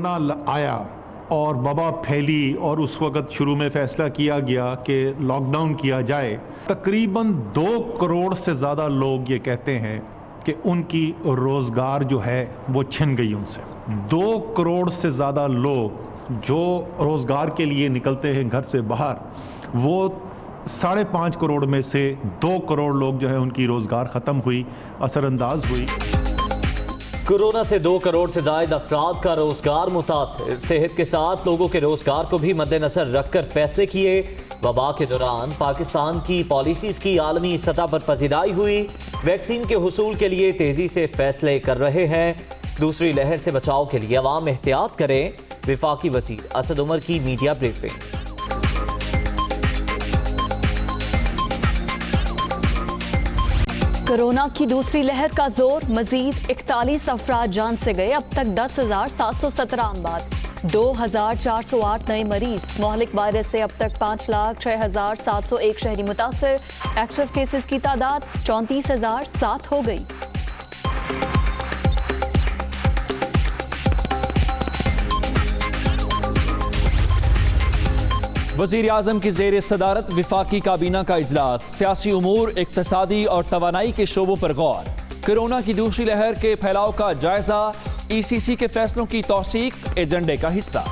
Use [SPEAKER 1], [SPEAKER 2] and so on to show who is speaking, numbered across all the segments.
[SPEAKER 1] Corona آیا اور وبا پھیلی اور اس وقت شروع میں فیصلہ کیا گیا کہ لاک ڈاؤن کیا جائے، تقریباً 2 کروڑ سے زیادہ لوگ یہ کہتے ہیں کہ ان کی روزگار جو ہے وہ چھن گئی ان سے۔ 2 کروڑ سے زیادہ لوگ جو روزگار کے لیے نکلتے ہیں گھر سے باہر، وہ 5.5 کروڑ میں سے 2 کروڑ لوگ جو ہے ان کی روزگار ختم ہوئی، اثر انداز ہوئی۔
[SPEAKER 2] کورونا سے 2 کروڑ سے زائد افراد کا روزگار متاثر، صحت کے ساتھ لوگوں کے روزگار کو بھی مد نظر رکھ کر فیصلے کیے۔ وبا کے دوران پاکستان کی پالیسیز کی عالمی سطح پر پذیرائی ہوئی، ویکسین کے حصول کے لیے تیزی سے فیصلے کر رہے ہیں۔ دوسری لہر سے بچاؤ کے لیے عوام احتیاط کریں، وفاقی وزیر اسد عمر کی میڈیا بریفنگ۔
[SPEAKER 3] کورونا کی دوسری لہر کا زور، مزید 41 افراد جان سے گئے، اب تک 10,717 اموات، 2,408 نئے مریض۔ مہلک وائرس سے اب تک 5,06,701 شہری متاثر، ایکٹیو کیسز کی تعداد 34,007 ہو گئی۔
[SPEAKER 4] وزیر اعظم کی زیر صدارت وفاقی کابینہ کا اجلاس، سیاسی امور، اقتصادی اور توانائی کے شعبوں پر غور۔ کورونا کی دوسری لہر کے پھیلاؤ کا جائزہ، ای سی سی کے فیصلوں کی توثیق ایجنڈے کا حصہ۔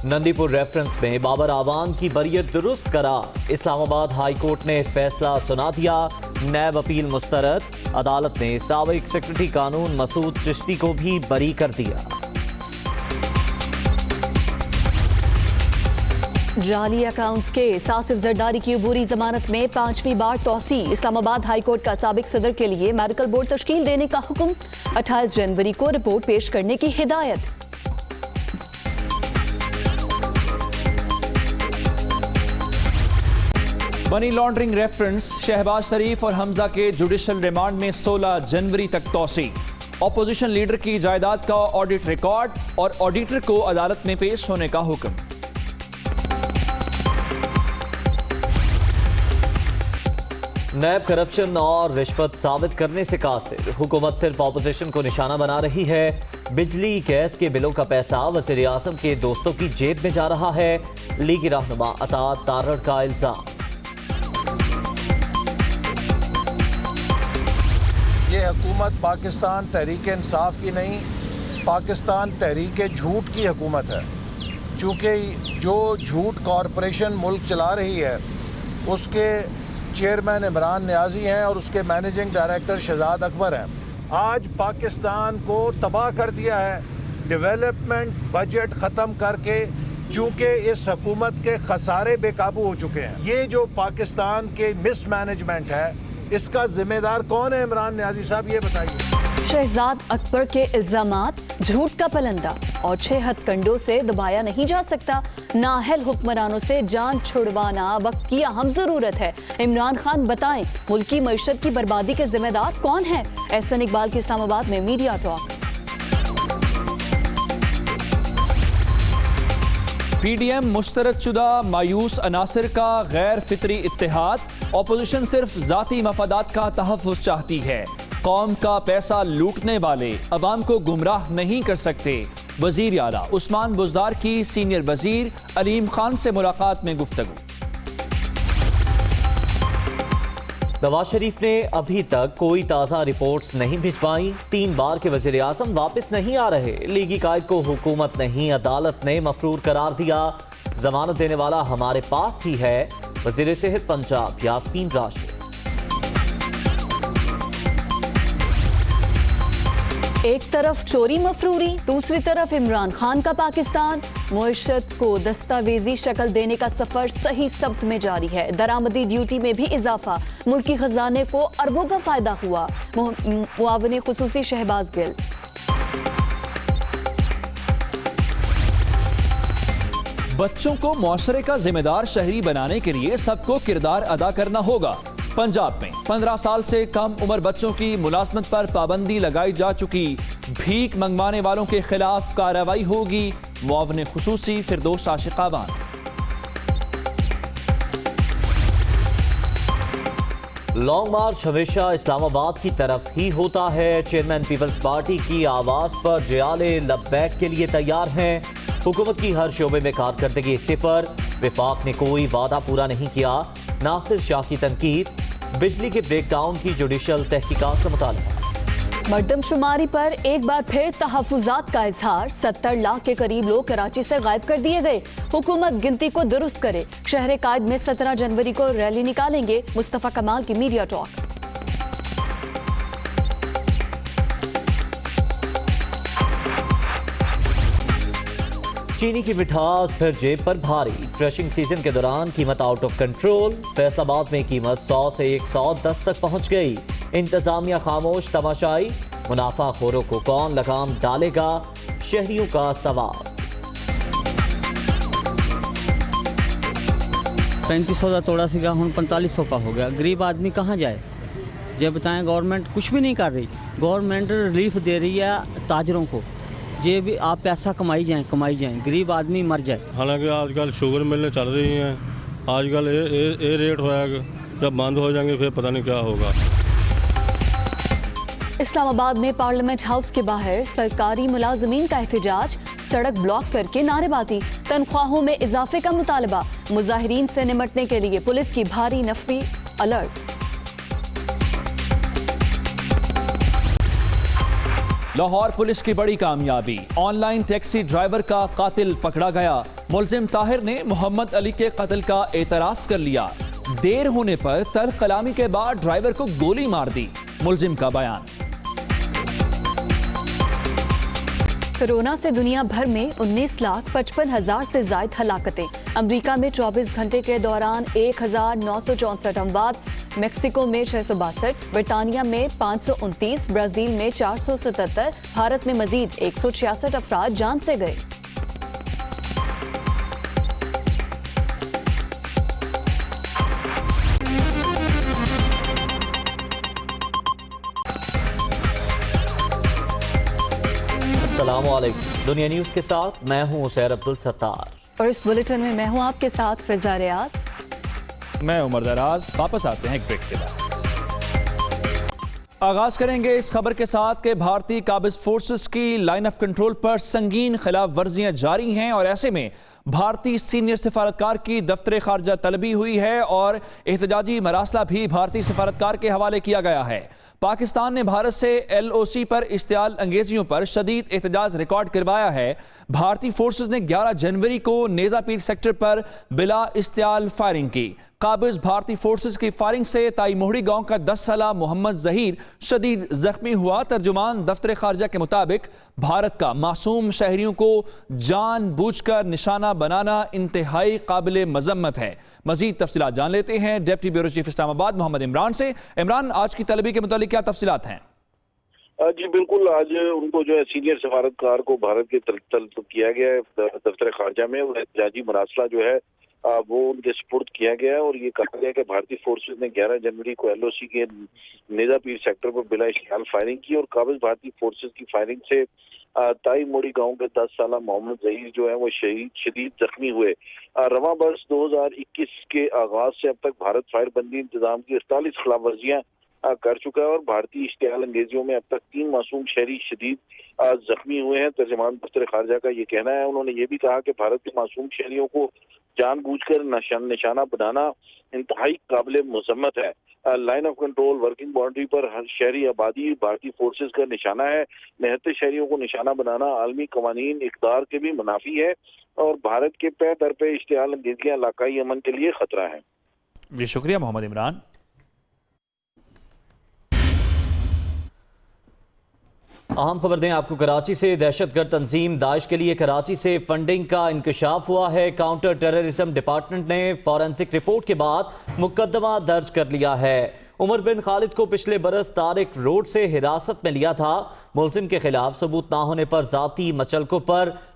[SPEAKER 2] نندی پور ریفرنس میں بابر اعوان کی بریت درست قرار، اسلام آباد ہائی کورٹ نے فیصلہ سنا دیا، نیب اپیل مسترد، عدالت نے سابق سیکرٹری قانون مسعود چشتی کو بھی بری کر دیا۔
[SPEAKER 3] جعلی اکاؤنٹس کیس، آصف زرداری کی عبوری ضمانت میں 5ویں بار توسیع، اسلام آباد ہائی کورٹ کا سابق صدر کے لیے میڈیکل بورڈ تشکیل دینے کا حکم، 28 جنوری کو رپورٹ پیش کرنے کی ہدایت۔
[SPEAKER 4] منی لانڈرنگ ریفرنس، شہباز شریف اور حمزہ کے جوڈیشل ریمانڈ میں 16 جنوری تک توسیع، اپوزیشن لیڈر کی جائیداد کا آڈٹ ریکارڈ اور آڈیٹر کو عدالت میں پیش ہونے کا حکم۔
[SPEAKER 2] نیب کرپشن اور رشوت ثابت کرنے سے قاصر، حکومت صرف اپوزیشن کو نشانہ بنا رہی ہے، بجلی گیس کے بلوں کا پیسہ وزیر اعظم کے دوستوں کی جیب میں جا رہا ہے، لیگی رہنما عطا تارڑ کا الزام۔
[SPEAKER 5] یہ حکومت پاکستان تحریک انصاف کی نہیں، پاکستان تحریک جھوٹ کی حکومت ہے، چونکہ جو جھوٹ کارپوریشن ملک چلا رہی ہے اس کے چیئرمین عمران نیازی ہیں اور اس کے مینیجنگ ڈائریکٹر شہزاد اکبر ہیں۔ آج پاکستان کو تباہ کر دیا ہے، ڈیولپمنٹ بجٹ ختم کر کے، چونکہ اس حکومت کے خسارے بے قابو ہو چکے ہیں۔ یہ جو پاکستان کے مس مینجمنٹ ہے، اس کا ذمہ دار کون ہے؟ عمران نیازی صاحب یہ بتائیے۔
[SPEAKER 3] شہزاد اکبر کے الزامات جھوٹ کا پلندہ اور 6 ہتھ کنڈوں سے دبایا نہیں جا سکتا، نااہل حکمرانوں سے جان چھڑوانا وقت کی اہم ضرورت ہے۔ عمران خان بتائیں ملکی معیشت کی بربادی کے ذمہ دار کون ہیں؟ احسن اقبال کی اسلام آباد میں media talk.
[SPEAKER 4] P D M مسترد شدہ مایوس عناصر کا غیر فطری اتحاد، اپوزیشن صرف ذاتی مفادات کا تحفظ چاہتی ہے، قوم کا پیسہ لوٹنے والے عوام کو گمراہ نہیں کر سکتے۔ وزیر اعلیٰ عثمان بزدار کی سینئر وزیر علیم خان سے ملاقات میں گفتگو۔
[SPEAKER 2] نواز شریف نے ابھی تک کوئی تازہ رپورٹس نہیں بھجوائیں، 3 بار کے وزیر اعظم واپس نہیں آ رہے، لیگی قائد کو حکومت نہیں عدالت نے مفرور قرار دیا، ضمانت دینے والا ہمارے پاس ہی ہے، وزیر صحت پنجاب یاسمین راشد۔
[SPEAKER 3] ایک طرف چوری مفروری، دوسری طرف عمران خان کا پاکستان، معیشت کو دستاویزی شکل دینے کا سفر صحیح سمت میں جاری ہے، درآمدی ڈیوٹی میں بھی اضافہ، ملکی خزانے کو اربوں کا فائدہ ہوا، معاون خصوصی شہباز گل۔
[SPEAKER 4] بچوں کو معاشرے کا ذمہ دار شہری بنانے کے لیے سب کو کردار ادا کرنا ہوگا۔ پنجاب میں 15 سال سے کم عمر بچوں کی ملازمت پر پابندی لگائی جا چکی، بھیک منگوانے والوں کے خلاف کارروائی ہوگی، معاون خصوصی فردوس عاشقاوان۔
[SPEAKER 2] لانگ مارچ ہمیشہ اسلام آباد کی طرف ہی ہوتا ہے. چیئرمین پیپلز پارٹی کی آواز پر جیالے لبیک کے لیے تیار ہیں. حکومت کی ہر شعبے میں کارکردگی صفر. وفاق نے کوئی وعدہ پورا نہیں کیا. ناصر شاہ کی تنقید. بجلی کے بریک ڈاؤن کی جوڈیشل تحقیقات کا مطالبہ.
[SPEAKER 3] مردم شماری پر ایک بار پھر تحفظات کا اظہار. 70 لاکھ کے قریب لوگ کراچی سے غائب کر دیے گئے. حکومت گنتی کو درست کرے. شہر قائد میں 17 جنوری کو ریلی نکالیں گے. مصطفیٰ کمال کی میڈیا ٹاک.
[SPEAKER 2] چینی کی مٹھاس پھر جیب پر بھاری. کریشنگ سیزن کے دوران قیمت آؤٹ آف کنٹرول. فیصل آباد میں قیمت 100 سے 110 تک پہنچ گئی. انتظامیہ خاموش تماشائی. منافع خوروں کو کون لگام ڈالے گا؟ شہریوں کا سوال.
[SPEAKER 6] 3500 کا توڑا سیگا ہوں 4500 کا ہو گیا. غریب آدمی کہاں جائے؟ یہ بتائیں. گورنمنٹ کچھ بھی نہیں کر رہی. گورنمنٹ ریلیف دے رہی ہے تاجروں کو. یہ بھی آپ پیسہ کمائی جائیں. غریب آدمی مر جائے.
[SPEAKER 7] حالانکہ آج کل شوگر ملیں چل رہی ہیں. آج کل اے ریٹ ہوا ہے. جب بند ہو جائیں گے پھر پتہ نہیں کیا ہوگا.
[SPEAKER 3] اسلام آباد میں پارلیمنٹ ہاؤس کے باہر سرکاری ملازمین کا احتجاج. سڑک بلاک کر کے نعرے بازی. تنخواہوں میں اضافے کا مطالبہ. مظاہرین سے نمٹنے کے لیے پولیس کی بھاری نفری الرٹ.
[SPEAKER 4] لاہور پولیس کی بڑی کامیابی. آن لائن ٹیکسی ڈرائیور کا قاتل پکڑا گیا. ملزم طاہر نے محمد علی کے قتل کا اعتراف کر لیا. دیر ہونے پر تلخ کلامی کے بعد ڈرائیور کو گولی مار دی. ملزم کا بیان.
[SPEAKER 3] کورونا سے دنیا بھر میں 19,55,000 سے زائد ہلاکتیں. امریکہ میں 24 گھنٹے کے دوران 1,964 اموات. میکسیکو میں 662. برطانیہ میں 529. برازیل میں 477. بھارت میں مزید 166 افراد جان سے گئے.
[SPEAKER 2] السلام علیکم. دنیا نیوز کے ساتھ میں ہوں عسیر عبدالستار.
[SPEAKER 3] اور اس بلیٹن میں ہوں آپ کے ساتھ فضا ریاض.
[SPEAKER 4] میں عمر دراز. واپس آتے ہیں ایک بریک کے بعد. آغاز کریں گے اس خبر کے ساتھ کہ بھارتی قابض فورسز کی لائن آف کنٹرول پر سنگین خلاف ورزیاں جاری ہیں اور ایسے میں بھارتی سینئر سفارتکار کی دفتر خارجہ طلبی ہوئی ہے اور احتجاجی مراسلہ بھی بھارتی سفارتکار کے حوالے کیا گیا ہے. پاکستان نے بھارت سے LOC پر اشتعال انگیزیوں پر شدید احتجاج ریکارڈ کروایا ہے. بھارتی فورسز نے 11 جنوری کو نیزا پیر سیکٹر پر بلا اشتعال فائرنگ کی. قابض بھارتی فورسز کی فائرنگ سے تائی موہڑی گاؤں کا 10 سالہ محمد ظہیر شدید زخمی ہوا. ترجمان دفتر خارجہ کے مطابق بھارت کا معصوم شہریوں کو جان بوجھ کر نشانہ بنانا انتہائی قابل مذمت ہے. مزید تفصیلات جان لیتے ہیں ڈیپٹی بیورو چیف اسلام آباد محمد عمران سے. عمران، آج کی طلبی کے متعلق کیا تفصیلات ہیں؟
[SPEAKER 8] جی بالکل. آج ان کو جو ہے سینئر سفارتکار کو بھارت کے طلب کیا گیا ہے دفتر خارجہ میں. احتجاجی مراسلہ جو ہے وہ ان کے سپرد کیا گیا ہے اور یہ کہا گیا کہ بھارتی فورسز نے 11 جنوری کو LOC کے نیزا پیر سیکٹر پر بلا اشتعال فائرنگ کی اور قابض بھارتی فورسز کی فائرنگ سے تائی موڑی گاؤں کے 10 سالہ محمد ظہیر جو ہے وہ شدید زخمی ہوئے. رواں برس 2021 کے آغاز سے اب تک بھارت فائر بندی انتظام کی 48 خلاف ورزیاں کر چکا ہے اور بھارتی اشتعال انگیزیوں میں اب تک 3 معصوم شہری شدید زخمی ہوئے ہیں. ترجمان دفتر خارجہ کا یہ کہنا ہے. انہوں نے یہ بھی کہا کہ بھارت کے معصوم شہریوں کو جان بوجھ کر نشانہ بنانا انتہائی قابل مذمت ہے. Line of control working boundary پر ہر شہری آبادی بھارتی فورسز کا نشانہ ہے. نہتے شہریوں کو نشانہ بنانا عالمی قوانین اقدار کے بھی منافی ہے اور بھارت کے پے در پہ اشتعال انگیزیاں علاقائی امن کے لیے خطرہ ہیں.
[SPEAKER 4] جی شکریہ محمد عمران.
[SPEAKER 2] اہم خبر دیں آپ کو کراچی سے. دہشت گرد تنظیم داعش کے لیے کراچی سے فنڈنگ کا انکشاف ہوا ہے. کاؤنٹر ٹیررزم ڈپارٹمنٹ نے فورینسک رپورٹ کے بعد مقدمہ درج کر لیا ہے. عمر بن خالد کو پچھلے برس طارق روڈ سے حراست میں لیا تھا. ملزم کے خلاف ثبوت نہ ہونے پر ذاتی مچلکوں پر